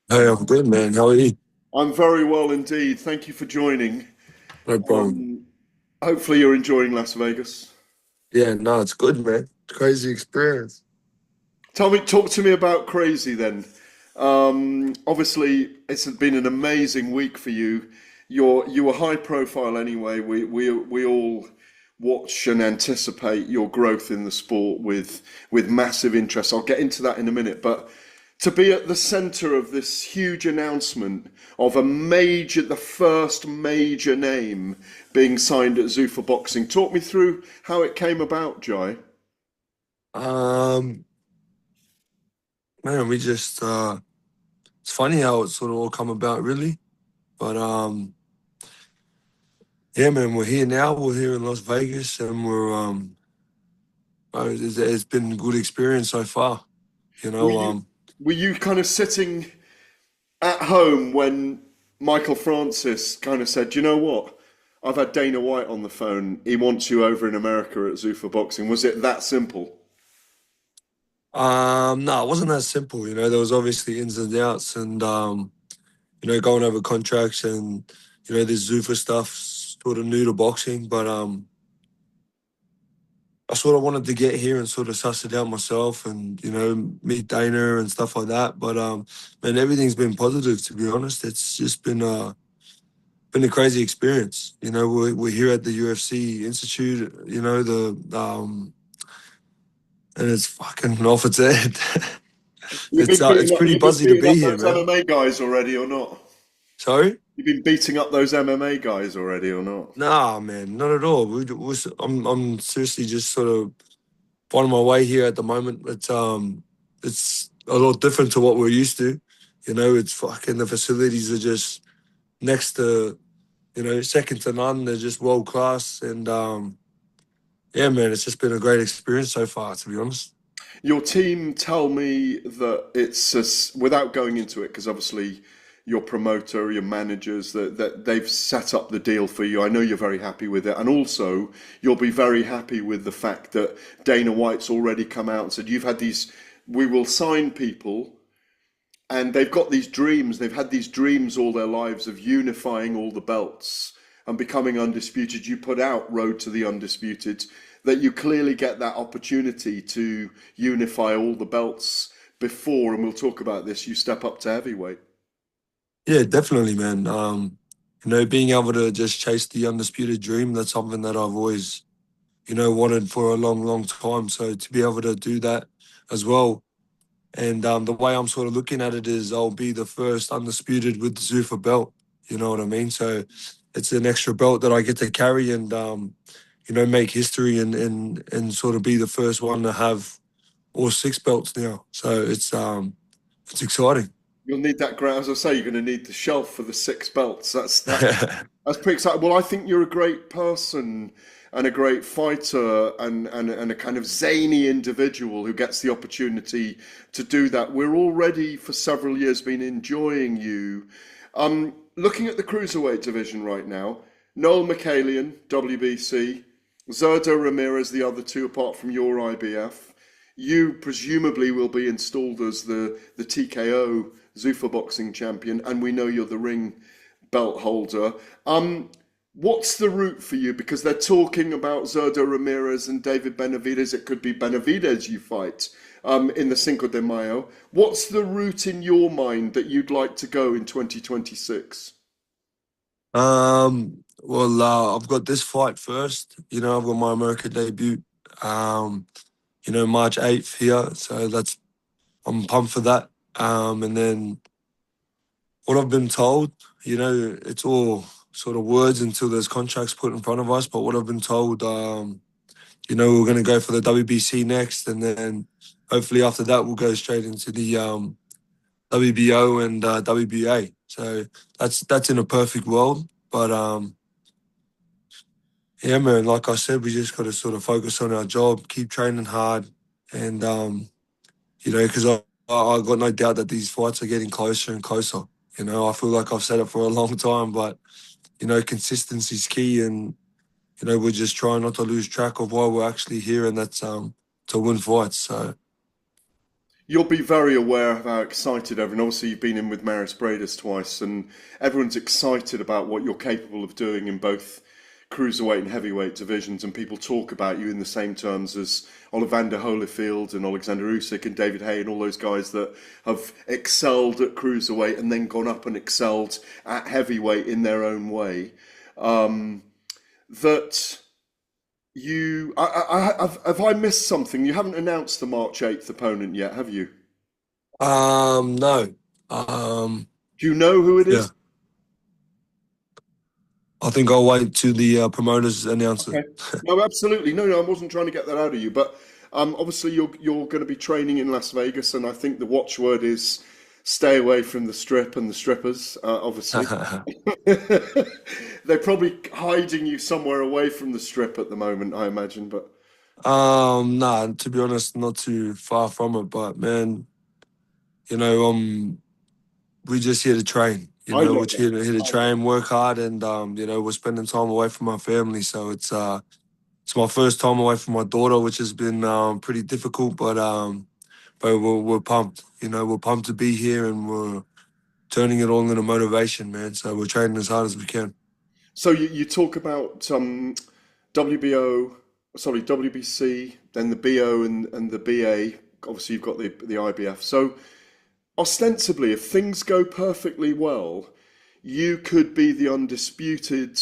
Hey, I'm good, man. How are you? I'm very well indeed. Thank you for joining. No problem. Um, Hopefully, you're enjoying Las Vegas. Yeah, no, it's good, man. Crazy experience. Talk to me about crazy then. Obviously, it's been an amazing week for you. You were high profile anyway. We all watch and anticipate your growth in the sport with massive interest. I'll get into that in a minute, but to be at the center of this huge announcement of the first major name being signed at Zuffa Boxing. Talk me through how it came about, Jai. Um, Man, we just it's funny how it sort of all come about, really. But yeah, man, we're here now. We're here in Las Vegas, and it's been a good experience so far. You Were know, you were you kind of sitting at home when Michael Francis kind of said, "You know what? I've had Dana White on the phone. He wants you over in America at Zuffa Boxing." Was it that simple? no, it wasn't that simple. There was obviously ins and outs, and going over contracts, and this Zufa stuff sort of new to boxing, but I sort of wanted to get here and sort of suss it out myself and, meet Dana and stuff like that. But man, everything's been positive, to be honest. It's just been a crazy experience. We're here at the UFC Institute, and it's fucking off its head. It's pretty You've been buzzy to beating be up here, those man. MMA guys already or not? Sorry? You've been beating up those MMA guys already or not? Nah, man, not at all. I'm seriously just sort of finding my way here at the moment. It's a lot different to what we're used to. It's fucking the facilities are just next to second to none. They're just world class, and yeah, man, it's just been a great experience so far. To be honest. Your team tell me that without going into it, because obviously your promoter, your managers, that they've set up the deal for you. I know you're very happy with it, and also you'll be very happy with the fact that Dana White's already come out and said you've had these. We will sign people, and they've got these dreams. They've had these dreams all their lives of unifying all the belts and becoming undisputed. You put out Road to the Undisputed, that you clearly get that opportunity to unify all the belts before, and we'll talk about this, you step up to heavyweight. Yeah, definitely, man. Being able to just chase the undisputed dream, that's something that I've always, wanted for a long, long time. So to be able to do that as well. And the way I'm sort of looking at it is I'll be the first undisputed with the Zufa belt. You know what I mean? So it's an extra belt that I get to carry and, make history and sort of be the first one to have all six belts now. So it's exciting. You'll need that ground, as I say, you're going to need the shelf for the six belts. That's pretty exciting. Well, I think you're a great person and a great fighter and a kind of zany individual who gets the opportunity to do that. We're already for several years been enjoying you. Looking at the cruiserweight division right now, Noel McCallion, WBC, Zerdo Ramirez, the other two apart from your IBF. You presumably will be installed as the TKO Zuffa Boxing champion, and we know you're the ring belt holder. What's the route for you? Because they're talking about Zerdo Ramirez and David Benavidez. It could be Benavidez you fight in the Cinco de Mayo. What's the route in your mind that you'd like to go in 2026? Well, I've got this fight first. I've got my American debut. Um, March 8th here. So I'm pumped for that. And then what I've been told, it's all sort of words until there's contracts put in front of us. But what I've been told, we're going to go for the WBC next. And then hopefully after that, we'll go straight into the WBO and WBA. So that's in a perfect world. But yeah, man, like I said, we just got to sort of focus on our job, keep training hard. And, because I got no doubt that these fights are getting closer and closer. I feel like I've said it for a long time, but, consistency is key. And, we're just trying not to lose track of why we're actually here, and that's to win fights. So, You'll be very aware of how excited everyone. Obviously, you've been in with Maris Bradis twice, and everyone's excited about what you're capable of doing in both cruiserweight and heavyweight divisions. And people talk about you in the same terms as Olivander Holyfield and Alexander Usyk and David Haye and all those guys that have excelled at cruiserweight and then gone up and excelled at heavyweight in their own way. Um, that have I missed something? You haven't announced the March 8th opponent yet, have you? No. Um, Do you know who it yeah. is? I think I'll wait to the promoters announce it. Okay. No, absolutely. No, no, I wasn't trying to get that out of you. But obviously, you're going to be training in Las Vegas, and I think the watchword is stay away from the strip and the strippers. Obviously, they're probably hiding you somewhere away from the strip at the moment, I imagine. But Nah, to be honest, not too far from it, but man, you know, we're just here to train. I know We're that. here to I know. train, work hard, and we're spending time away from our family. So it's my first time away from my daughter, which has been pretty difficult, but we're pumped. We're pumped to be here, and we're turning it all into motivation, man. So we're training as hard as we can. So you talk about WBO, sorry, WBC, then the BO and the BA. Obviously, you've got the IBF. So ostensibly, if things go perfectly well, you could be the undisputed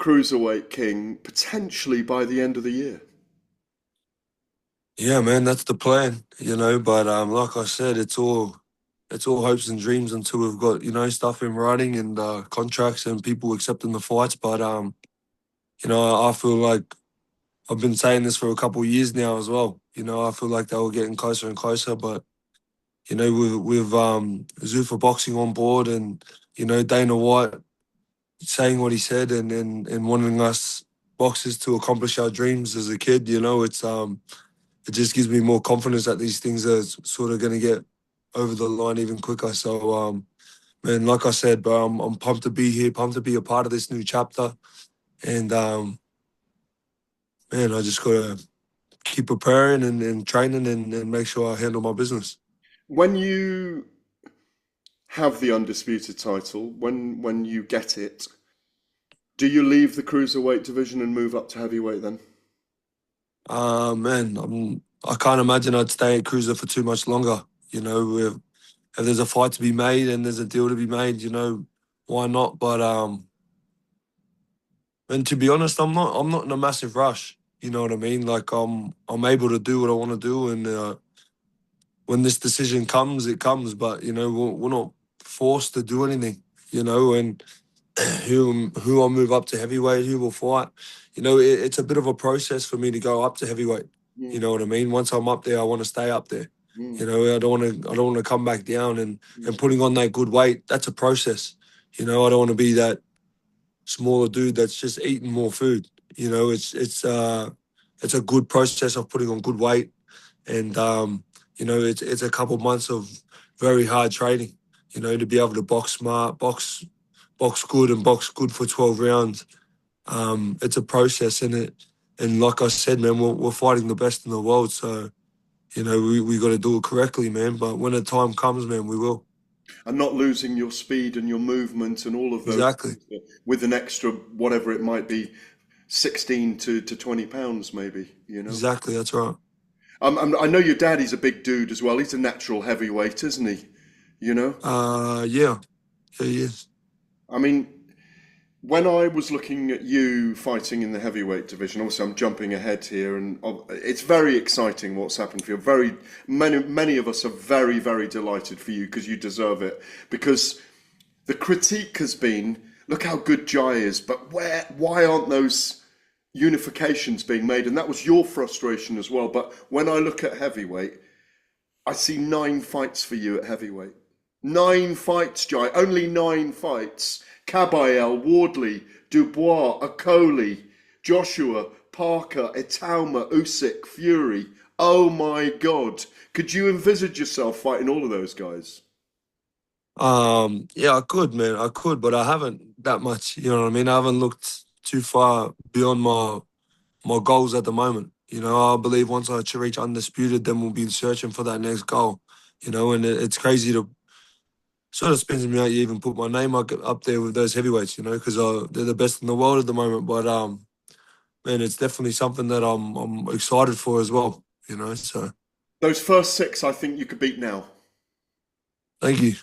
cruiserweight king potentially by the end of the year. Yeah, man, that's the plan. But like I said, it's all hopes and dreams until we've got stuff in writing and contracts and people accepting the fights. But I feel like I've been saying this for a couple of years now as well. I feel like they were getting closer and closer, but with Zuffa Boxing on board and Dana White saying what he said and wanting us boxers to accomplish our dreams as a kid, it just gives me more confidence that these things are sort of going to get over the line even quicker. So, man, like I said, bro, I'm pumped to be here, pumped to be a part of this new chapter, and man, I just gotta keep preparing and training and make sure I handle my business. When you have the undisputed title, when you get it, do you leave the cruiserweight division and move up to heavyweight then? Man, I can't imagine I'd stay at cruiser for too much longer. If there's a fight to be made and there's a deal to be made, why not? But and to be honest, I'm not in a massive rush. You know what I mean? Like I'm able to do what I want to do, and when this decision comes, it comes. But we're not forced to do anything. And who I'll move up to heavyweight, who will fight. It's a bit of a process for me to go up to heavyweight. You Mm, know what I mean? Once I'm up there, I want to stay up there. mm, I don't want to come back down and mm. putting on that good weight. That's a process. I don't want to be that smaller dude that's just eating more food. It's a good process of putting on good weight, and it's a couple months of very hard training. To be able to box smart, box good, and box good for 12 rounds. It's a process in it, and like I said, man, we're fighting the best in the world, so we got to do it correctly, man. But when the time comes, man, we will. And not losing your speed and your movement and all of those Exactly, things with an extra, whatever it might be, 16 to 20 pounds, maybe, you know? exactly. That's right. I know your daddy's a big dude as well. He's a natural heavyweight, isn't he? You know? Yeah, yeah, he is. I mean, when I was looking at you fighting in the heavyweight division, obviously I'm jumping ahead here, and it's very exciting what's happened for you. Very many of us are very, very delighted for you because you deserve it. Because the critique has been, look how good Jai is, but why aren't those unifications being made? And that was your frustration as well. But when I look at heavyweight, I see 9 fights for you at heavyweight. 9 fights, Jai. Only 9 fights. Kabayel, Wardley, Dubois, Okoli, Joshua, Parker, Itauma, Usyk, Fury. Oh my God. Could you envisage yourself fighting all of those guys? Yeah, I could, man. I could, but I haven't that much. You know what I mean? I haven't looked too far beyond my goals at the moment. You know, I believe once I reach undisputed, then we'll be searching for that next goal. You know, and it's crazy to sort of spins me out. You even put my name up there with those heavyweights. You know, because they're the best in the world at the moment. But man, it's definitely something that I'm excited for as well. You know, so Those first six, I think you could beat now. thank you.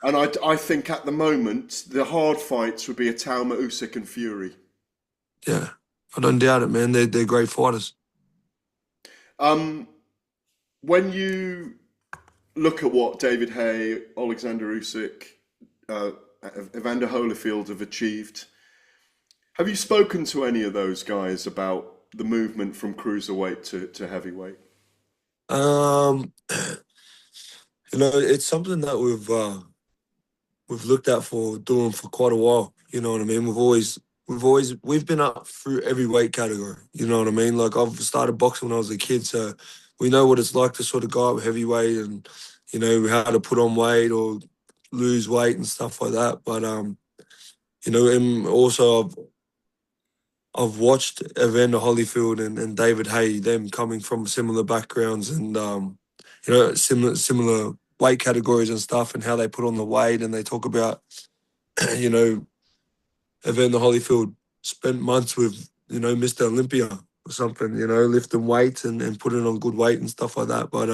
And I think at the moment, the hard fights would be a Talma, Usyk, and Fury. Yeah, I don't doubt it, man. They're great fighters. Um, when you look at what David Haye, Alexander Usyk, uh, Evander Holyfield have achieved, have you spoken to any of those guys about the movement from cruiserweight to heavyweight? Um, you know, it's something that we've looked at for doing for quite a while. You know what I mean? We've been up through every weight category. You know what I mean? Like I've started boxing when I was a kid, so we know what it's like to sort of go up heavyweight and you know how to put on weight or lose weight and stuff like that. But you know, and also I've watched Evander Holyfield and David Haye, them coming from similar backgrounds and you know similar weight categories and stuff, and how they put on the weight, and they talk about you know Evander Holyfield spent months with you know Mr. Olympia or something, you know, lifting weights and putting on good weight and stuff like that. But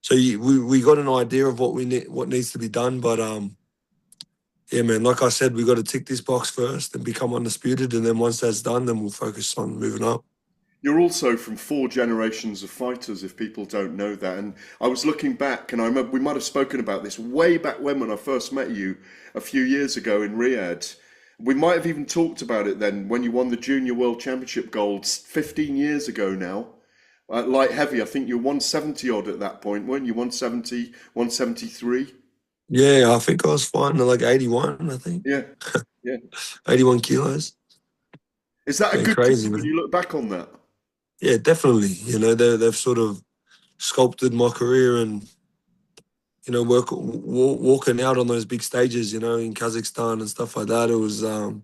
so we got an idea of what we need, what needs to be done, but yeah, man, like I said, we got to tick this box first and become undisputed, and then once that's done, then we'll focus on moving up. You're also from four generations of fighters, if people don't know that. And I was looking back, and I remember we might have spoken about this way back when I first met you a few years ago in Riyadh. We might have even talked about it then when you won the Junior World Championship gold 15 years ago now. Light heavy, I think you're 170 odd at that point, weren't you? 170, 173? Yeah, I think I was fighting at like 81, I think. Yeah, yeah. 81 kilos. Is that a Been good crazy, time when man. you look back on that? Yeah, definitely. You know, they've sort of sculpted my career and, you know, walking out on those big stages, you know, in Kazakhstan and stuff like that. It was, you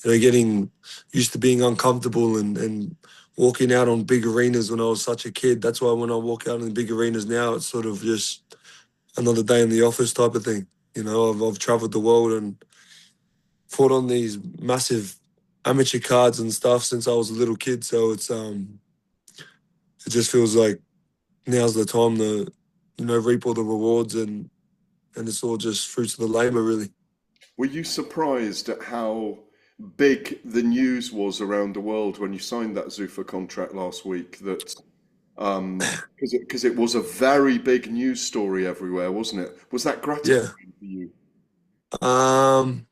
know, getting used to being uncomfortable and walking out on big arenas when I was such a kid. That's why when I walk out in big arenas now, it's sort of just another day in the office type of thing. You know, I've traveled the world and fought on these massive amateur cards and stuff since I was a little kid. So it just feels like now's the time to, you know, reap all the rewards and it's all just fruits of the labor really. Were you surprised at how big the news was around the world when you signed that Zufa contract last week? That because it was a very big news story everywhere, wasn't it? Was that Yeah. gratifying for you? Um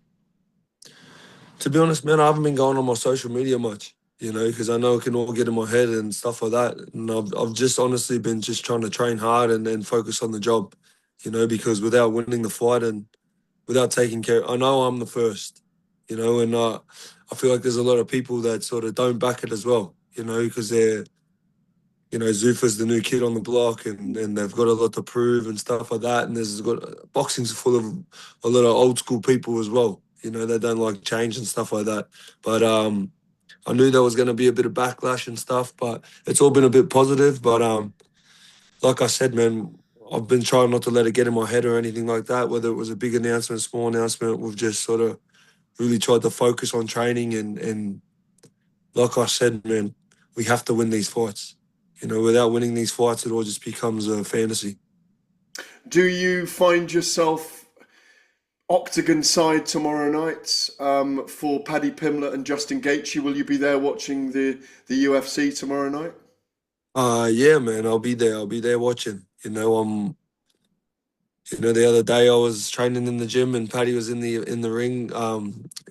to be honest, man, I haven't been going on my social media much, you know, because I know it can all get in my head and stuff like that. And I've just honestly been just trying to train hard and focus on the job, you know, because without winning the fight and without taking care, I know I'm the first, you know, and I feel like there's a lot of people that sort of don't back it as well, you know, because they're, you know, Zufa's the new kid on the block and they've got a lot to prove and stuff like that. And there's got boxing's full of a lot of old school people as well, you know, they don't like change and stuff like that. But I knew there was going to be a bit of backlash and stuff, but it's all been a bit positive. But like I said, man, I've been trying not to let it get in my head or anything like that. Whether it was a big announcement, small announcement, we've just sort of really tried to focus on training and like I said, man, we have to win these fights. You know, without winning these fights, it all just becomes a fantasy. Do you find yourself octagon side tomorrow night for Paddy Pimblett and Justin Gaethje? Will you be there watching the UFC tomorrow night? Yeah, man, I'll be there. I'll be there watching. You know, the other day I was training in the gym and Paddy was in the ring.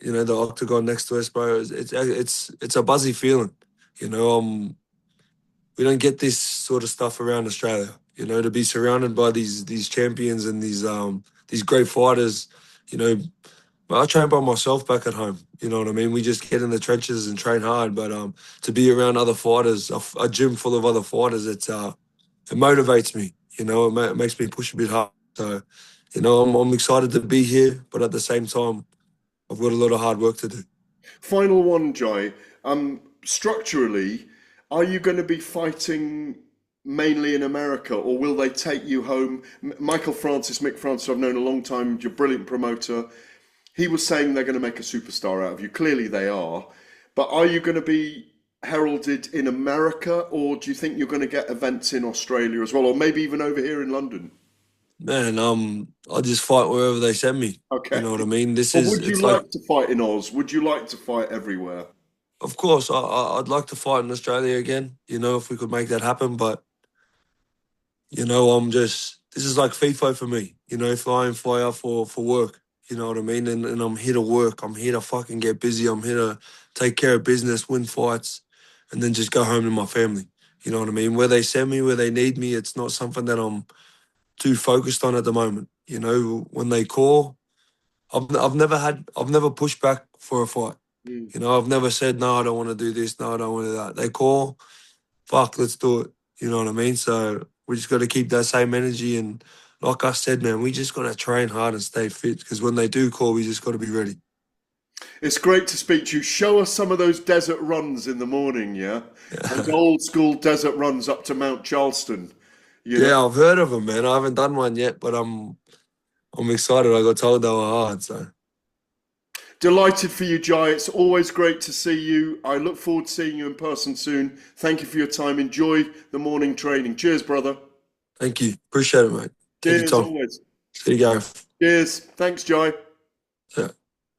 You know, the octagon next to us, bro. It's a buzzy feeling. You know, we don't get this sort of stuff around Australia. You know, to be surrounded by these champions and these great fighters. You know, I train by myself back at home. You know what I mean? We just get in the trenches and train hard. But to be around other fighters, a gym full of other fighters, it motivates me. You know, it makes me push a bit hard. So, you know, I'm excited to be here, but at the same time, I've got a lot of hard work to do. Final one, Jai. Structurally, Are you going to be fighting mainly in America, or will they take you home? Michael Francis, Mick Francis, I've known a long time. You're a brilliant promoter. He was saying they're going to make a superstar out of you. Clearly, they are. But are you going to be heralded in America, or do you think you're going to get events in Australia as well, or maybe even over here in London? Man, I just fight wherever they send me. You Okay. know what I mean? But would you It's like, like to fight in Oz? Would you like to fight everywhere? of course, I'd like to fight in Australia again. You know, if we could make that happen. But this is like FIFA for me. You know, fly in, fly out for work. You know what I mean? And I'm here to work. I'm here to fucking get busy. I'm here to take care of business, win fights, and then just go home to my family. You know what I mean? Where they send me, where they need me, it's not something that I'm too focused on at the moment. You know, when they call, I've never pushed back for a fight. Mm. You know, I've never said no, I don't want to do this, no, I don't want to do that. They call, fuck, let's do it. You know what I mean? So we just got to keep that same energy, and like I said, man, we just got to train hard and stay fit because when they do call, we just got to be ready. It's great to speak to you. Show us some of those desert runs in the morning, yeah? Those Yeah, old school desert runs up to Mount Charleston, you know? yeah, I've heard of them, man. I haven't done one yet, but I'm excited. I got told they were hard, so Delighted for you, Jai. It's always great to see you. I look forward to seeing you in person soon. Thank you for your time. Enjoy the morning training. Cheers, brother. thank you. Appreciate it, mate. Take your Cheers, time. always. See you, Gareth. Cheers. Thanks, Jai. Yeah.